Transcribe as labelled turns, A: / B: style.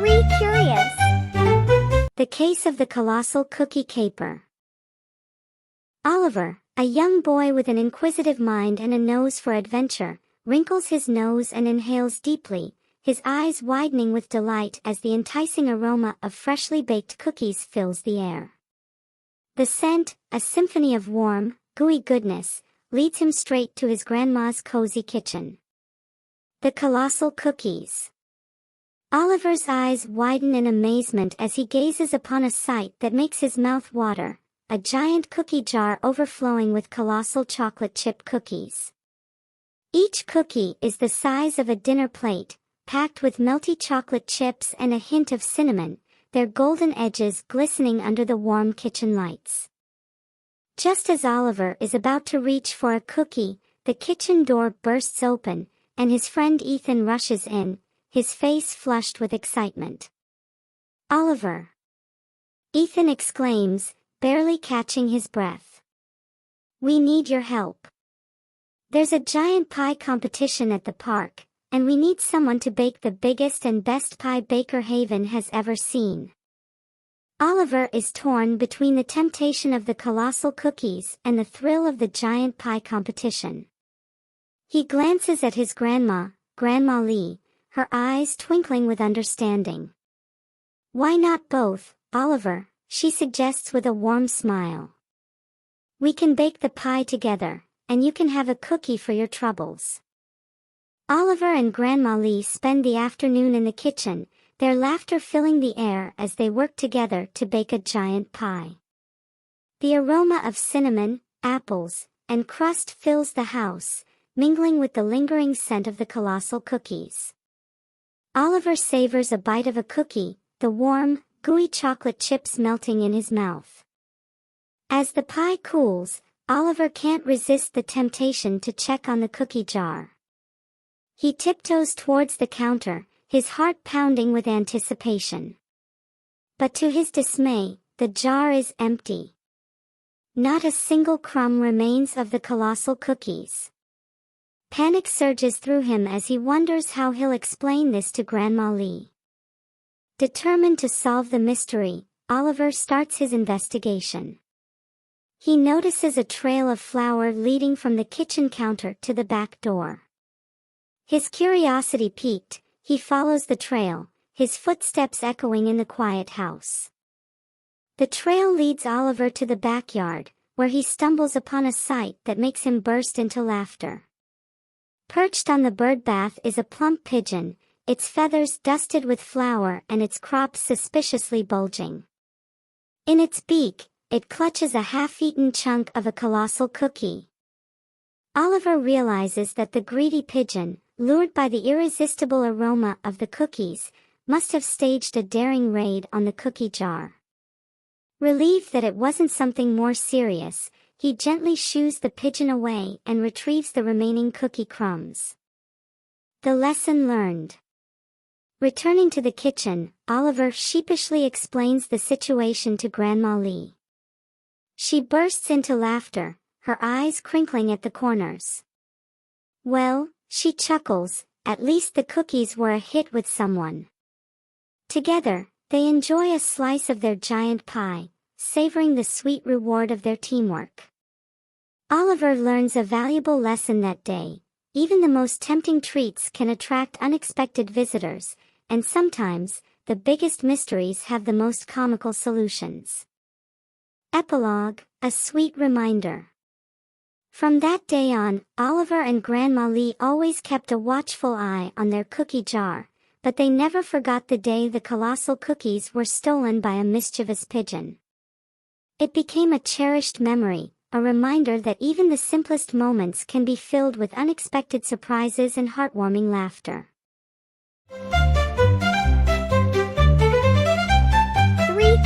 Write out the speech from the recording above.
A: 3 Curious. The Case of the Colossal Cookie Caper. Oliver, a young boy with an inquisitive mind and a nose for adventure, wrinkles his nose and inhales deeply, his eyes widening with delight as the enticing aroma of freshly baked cookies fills the air. The scent, a symphony of warm, gooey goodness, leads him straight to his grandma's cozy kitchen. The Colossal Cookies. Oliver's eyes widen in amazement as he gazes upon a sight that makes his mouth water, a giant cookie jar overflowing with colossal chocolate chip cookies. Each cookie is the size of a dinner plate, packed with melty chocolate chips and a hint of cinnamon, their golden edges glistening under the warm kitchen lights. Just as Oliver is about to reach for a cookie, the kitchen door bursts open, and his friend Ethan rushes in, his face flushed with excitement. "Oliver!" Ethan exclaims, barely catching his breath. "We need your help. There's a giant pie competition at the park, and we need someone to bake the biggest and best pie Baker Haven has ever seen." Oliver is torn between the temptation of the colossal cookies and the thrill of the giant pie competition. He glances at his Grandma Lee, her eyes twinkling with understanding. "Why not both, Oliver?" she suggests with a warm smile. "We can bake the pie together, and you can have a cookie for your troubles." Oliver and Grandma Lee spend the afternoon in the kitchen, their laughter filling the air as they work together to bake a giant pie. The aroma of cinnamon, apples, and crust fills the house, mingling with the lingering scent of the colossal cookies. Oliver savors a bite of a cookie, the warm, gooey chocolate chips melting in his mouth. As the pie cools, Oliver can't resist the temptation to check on the cookie jar. He tiptoes towards the counter, his heart pounding with anticipation. But to his dismay, the jar is empty. Not a single crumb remains of the colossal cookies. Panic surges through him as he wonders how he'll explain this to Grandma Lee. Determined to solve the mystery, Oliver starts his investigation. He notices a trail of flour leading from the kitchen counter to the back door. His curiosity piqued, he follows the trail, his footsteps echoing in the quiet house. The trail leads Oliver to the backyard, where he stumbles upon a sight that makes him burst into laughter. Perched on the bird bath is a plump pigeon, its feathers dusted with flour and its crop suspiciously bulging. In its beak, it clutches a half-eaten chunk of a colossal cookie. Oliver realizes that the greedy pigeon, lured by the irresistible aroma of the cookies, must have staged a daring raid on the cookie jar. Relieved that it wasn't something more serious, he gently shoos the pigeon away and retrieves the remaining cookie crumbs. The lesson learned. Returning to the kitchen, Oliver sheepishly explains the situation to Grandma Lee. She bursts into laughter, her eyes crinkling at the corners. "Well," she chuckles, "at least the cookies were a hit with someone." Together, they enjoy a slice of their giant pie, savoring the sweet reward of their teamwork. Oliver learns a valuable lesson that day. Even the most tempting treats can attract unexpected visitors, and sometimes, the biggest mysteries have the most comical solutions. Epilogue, a sweet reminder. From that day on, Oliver and Grandma Lee always kept a watchful eye on their cookie jar, but they never forgot the day the colossal cookies were stolen by a mischievous pigeon. It became a cherished memory, a reminder that even the simplest moments can be filled with unexpected surprises and heartwarming laughter.
B: 3